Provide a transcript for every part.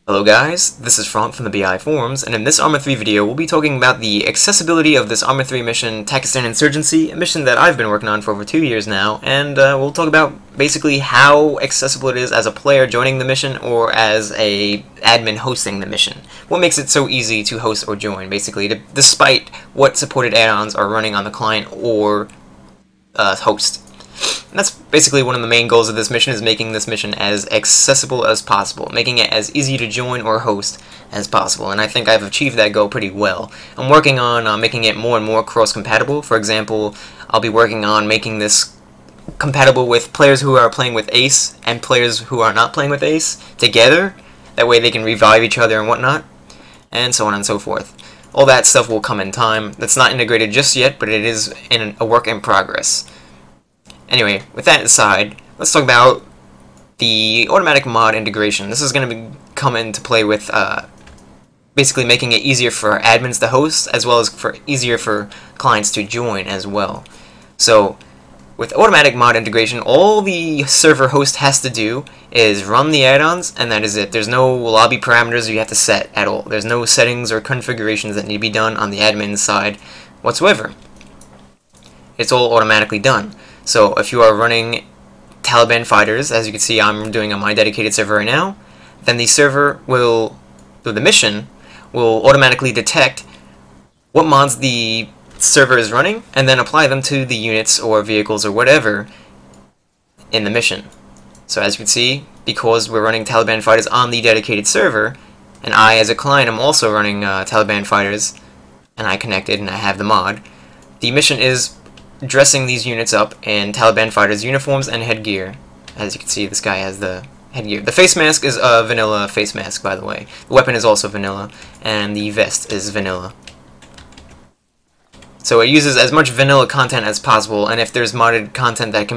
Hello guys, this is Frank from the BI Forums, and in this ArmA 3 video we'll be talking about the accessibility of this ArmA 3 mission, Takistan Insurgency, a mission that I've been working on for over 2 years now, and we'll talk about basically how accessible it is as a player joining the mission or as a admin hosting the mission. What makes it so easy to host or join, basically, despite what supported add-ons are running on the client or host. And that's basically one of the main goals of this mission, is making this mission as accessible as possible, making it as easy to join or host as possible, and I think I've achieved that goal pretty well. I'm working on making it more and more cross-compatible. For example, I'll be working on making this compatible with players who are playing with Ace and players who are not playing with Ace together. That way they can revive each other and whatnot, and so on and so forth. All that stuff will come in time. That's not integrated just yet, but it is in a work in progress. Anyway, with that aside, let's talk about the automatic mod integration. This is going to come into play with basically making it easier for admins to host, as well as easier for clients to join as well. So, with automatic mod integration, all the server host has to do is run the add-ons, and that is it. There's no lobby parameters you have to set at all. There's no settings or configurations that need to be done on the admin side whatsoever. It's all automatically done. So if you are running Taliban Fighters, as you can see I'm doing on my dedicated server right now, then the mission will automatically detect what mods the server is running and then apply them to the units or vehicles or whatever in the mission. So as you can see, because we're running Taliban Fighters on the dedicated server, and I as a client am also running Taliban Fighters, and I connected and I have the mod, the mission is dressing these units up in Taliban Fighters uniforms and headgear. As you can see, this guy has the headgear. The face mask is a vanilla face mask, by the way. The weapon is also vanilla, and the vest is vanilla. So it uses as much vanilla content as possible, and if there's modded content that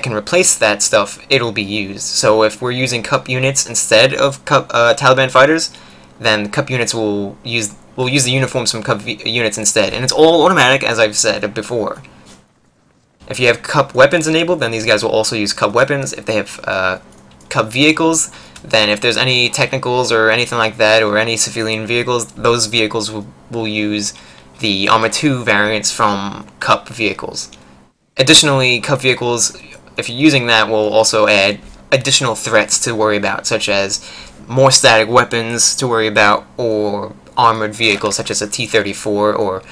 can replace that stuff, it'll be used. So if we're using cup units instead of Taliban Fighters, then cup units will use the uniforms from cup units instead, and it's all automatic, as I've said before. If you have cup weapons enabled, then these guys will also use cup weapons. If they have cup vehicles, then if there's any technicals or anything like that, or any civilian vehicles, those vehicles will use the ArmA 2 variants from cup vehicles. Additionally, cup vehicles, if you're using that, will also add additional threats to worry about, such as more static weapons to worry about, or armored vehicles such as a T-34, or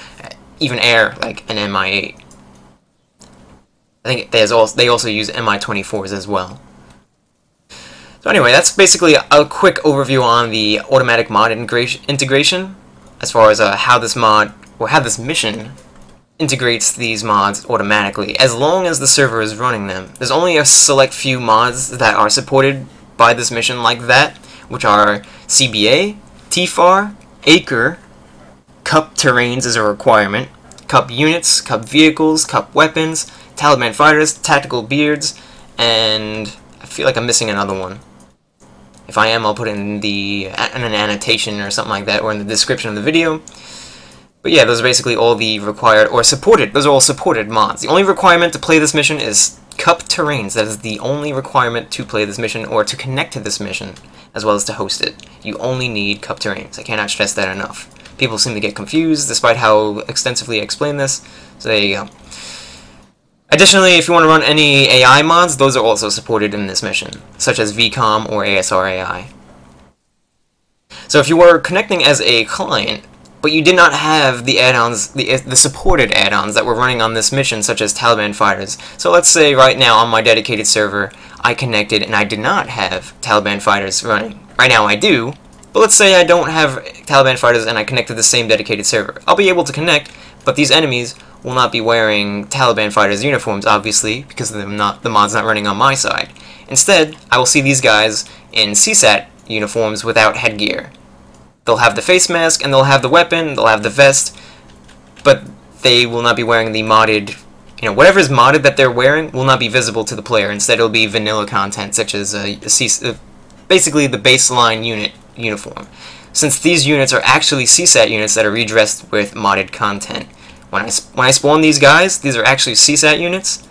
even air like an Mi-8. I think they also use Mi-24s as well. So anyway, that's basically a quick overview on the automatic mod integration, as far as how this mission integrates these mods automatically, as long as the server is running them. There's only a select few mods that are supported by this mission like that, which are CBA, TFAR, Acre, cup terrains is a requirement, cup units, cup vehicles, cup weapons, Taliban Fighters, tactical beards, and I feel like I'm missing another one. If I am, I'll put it in an annotation or something like that, or in the description of the video. But yeah, those are basically all the required or supported. Those are all supported mods. The only requirement to play this mission is cup terrains. That is the only requirement to play this mission or to connect to this mission, as well as to host it. You only need cup terrains. I cannot stress that enough. People seem to get confused despite how extensively I explain this. So there you go. Additionally, if you want to run any AI mods, those are also supported in this mission, such as VCOM or ASR AI. So if you are connecting as a client, but you did not have the add-ons, the supported add-ons that were running on this mission, such as Taliban Fighters. So let's say right now on my dedicated server, I connected and I did not have Taliban Fighters running. Right now I do, but let's say I don't have Taliban Fighters and I connect to the same dedicated server. I'll be able to connect, but these enemies will not be wearing Taliban Fighters uniforms, obviously, because the mod's not running on my side. Instead, I will see these guys in CSAT uniforms without headgear. They'll have the face mask, and they'll have the weapon, they'll have the vest, but they will not be wearing the modded, whatever is modded that they're wearing will not be visible to the player. Instead, it'll be vanilla content, such as basically the baseline uniform. Since these units are actually CSAT units that are redressed with modded content. When I spawn these guys, these are actually CSAT units,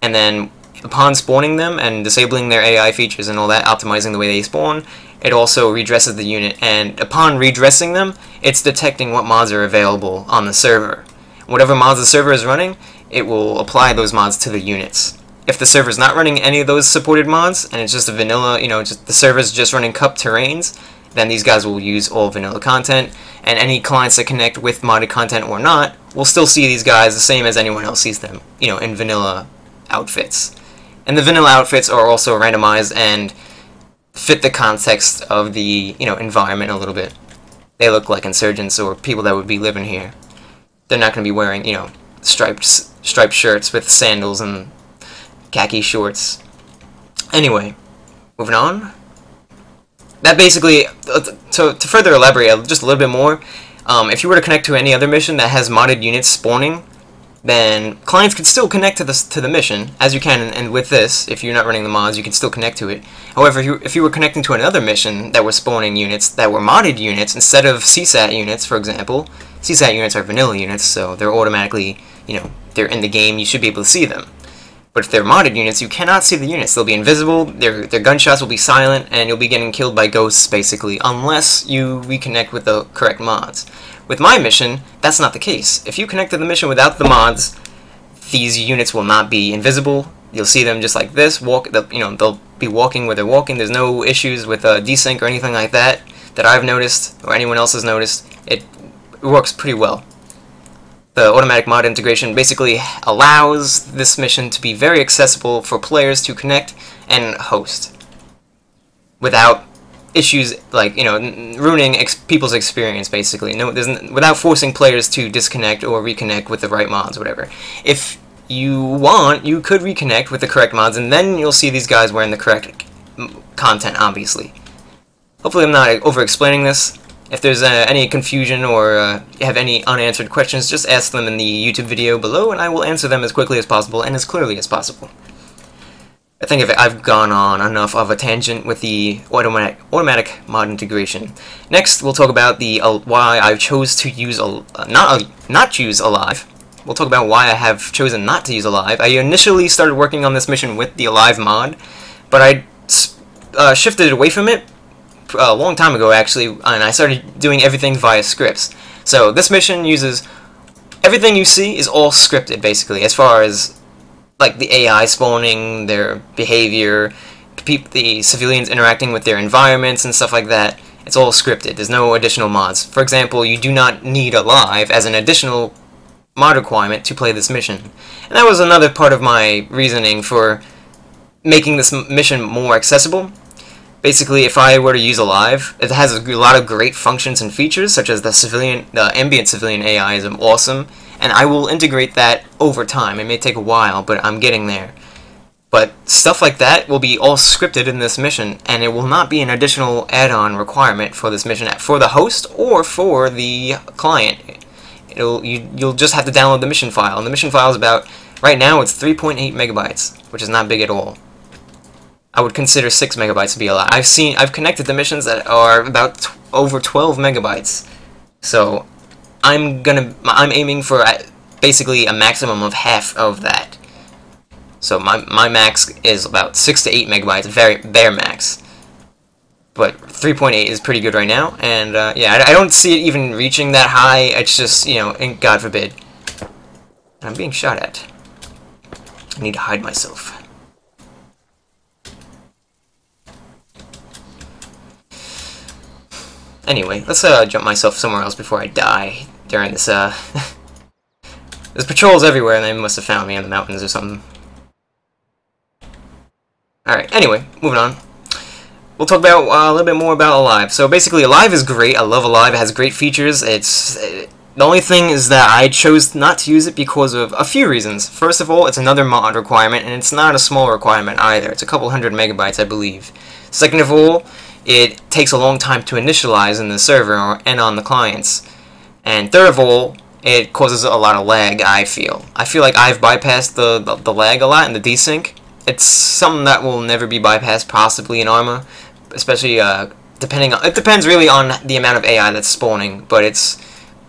and then upon spawning them and disabling their AI features and all that, optimizing the way they spawn, it also redresses the unit, and upon redressing them, it's detecting what mods are available on the server. Whatever mods the server is running, it will apply those mods to the units. If the server's not running any of those supported mods, and it's just a vanilla, just the server's just running cup terrains, then these guys will use all vanilla content, and any clients that connect with modded content or not will still see these guys the same as anyone else sees them, in vanilla outfits. And the vanilla outfits are also randomized and fit the context of the, environment a little bit. They look like insurgents or people that would be living here. They're not going to be wearing, striped shirts with sandals and khaki shorts. Anyway, moving on. That basically, to further elaborate just a little bit more, if you were to connect to any other mission that has modded units spawning, then clients can still connect to the mission, as you can, and with this, if you're not running the mods, you can still connect to it. However, if you were connecting to another mission that was spawning units that were modded units instead of CSAT units, for example, CSAT units are vanilla units, so they're automatically, they're in the game, you should be able to see them. But if they're modded units, you cannot see the units. They'll be invisible, their gunshots will be silent, and you'll be getting killed by ghosts, basically, unless you reconnect with the correct mods. With my mission, that's not the case. If you connect to the mission without the mods, these units will not be invisible. You'll see them just like this. They'll be walking where they're walking. There's no issues with desync or anything like that I've noticed, or anyone else has noticed. It works pretty well. The automatic mod integration basically allows this mission to be very accessible for players to connect and host without issues like ruining people's experience, basically. Without forcing players to disconnect or reconnect with the right mods, whatever. If you want, you could reconnect with the correct mods, and then you'll see these guys wearing the correct content, obviously. Hopefully I'm not over-explaining this. If there's any confusion or you have any unanswered questions, just ask them in the YouTube video below, and I will answer them as quickly as possible and as clearly as possible. I think I've gone on enough of a tangent with the automatic mod integration. Next, we'll talk about the why I chose to use not use Alive. We'll talk about why I have chosen not to use Alive. I initially started working on this mission with the Alive mod, but I shifted away from it a long time ago, actually, and I started doing everything via scripts. So this mission uses everything you see is all scripted, basically, as far as like the AI spawning, their behavior, the civilians interacting with their environments and stuff like that. It's all scripted. There's no additional mods. For example, you do not need Alive as an additional mod requirement to play this mission. And that was another part of my reasoning for making this mission more accessible. Basically, if I were to use Alive, it has a lot of great functions and features, such as the ambient civilian AI is awesome, and I will integrate that over time. It may take a while, but I'm getting there. But stuff like that will be all scripted in this mission, and it will not be an additional add-on requirement for this mission for the host or for the client. You'll just have to download the mission file, and the mission file is right now it's 3.8 megabytes, which is not big at all. I would consider 6 megabytes to be a lot. I've connected to missions that are about over 12 megabytes. So I'm aiming for basically a maximum of half of that. So my max is about 6 to 8 megabytes, bare max. But 3.8 is pretty good right now, and yeah, I don't see it even reaching that high. It's just, God forbid. I'm being shot at. I need to hide myself. Anyway, let's jump myself somewhere else before I die during this, There's patrols everywhere, and they must have found me in the mountains or something. Alright, anyway, moving on. We'll talk about a little bit more about Alive. So basically, Alive is great. I love Alive. It has great features. The only thing is that I chose not to use it because of a few reasons. First of all, it's another mod requirement, and it's not a small requirement either. It's a couple hundred megabytes, I believe. Second of all, it takes a long time to initialize in the server and on the clients. And third of all, it causes a lot of lag, I feel. I feel like I've bypassed the lag a lot and the desync. It's something that will never be bypassed, possibly in ArmA, especially it depends really on the amount of AI that's spawning, but it's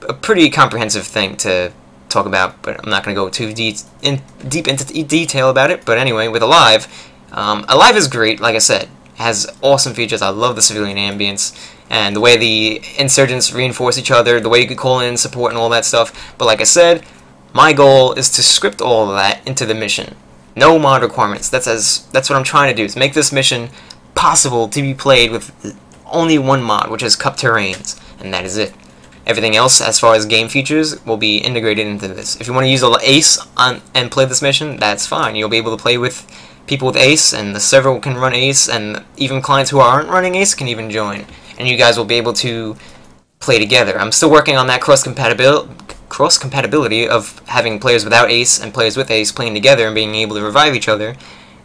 a pretty comprehensive thing to talk about, but I'm not going to go too deep into detail about it. But anyway, with Alive, Alive is great, like I said. has awesome features. I love the civilian ambience and the way the insurgents reinforce each other, the way you could call in support and all that stuff. But like I said, my goal is to script all of that into the mission. No mod requirements. That's what I'm trying to do, is make this mission possible to be played with only one mod, which is cup terrains, and that is it. Everything else, as far as game features, will be integrated into this. If you want to use Ace and play this mission, that's fine. You'll be able to play with people with Ace, and the server can run Ace, and even clients who aren't running Ace can even join. And you guys will be able to play together. I'm still working on that cross-compatibility of having players without Ace and players with Ace playing together and being able to revive each other.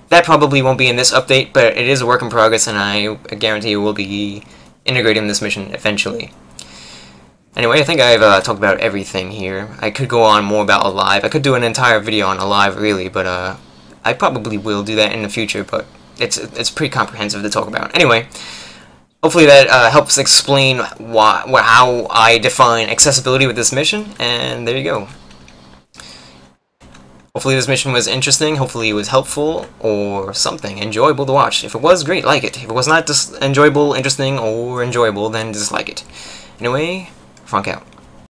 That probably won't be in this update, but it is a work in progress, and I guarantee you will be integrating this mission eventually. Anyway, I think I've talked about everything here. I could go on more about Alive. I could do an entire video on Alive, really, but I probably will do that in the future, but it's pretty comprehensive to talk about. Anyway, hopefully that helps explain how I define accessibility with this mission, and there you go. Hopefully this mission was interesting, hopefully it was helpful, or something, enjoyable to watch. If it was, great, like it. If it was not just enjoyable, interesting, or enjoyable, then dislike it. Anyway, Frank out.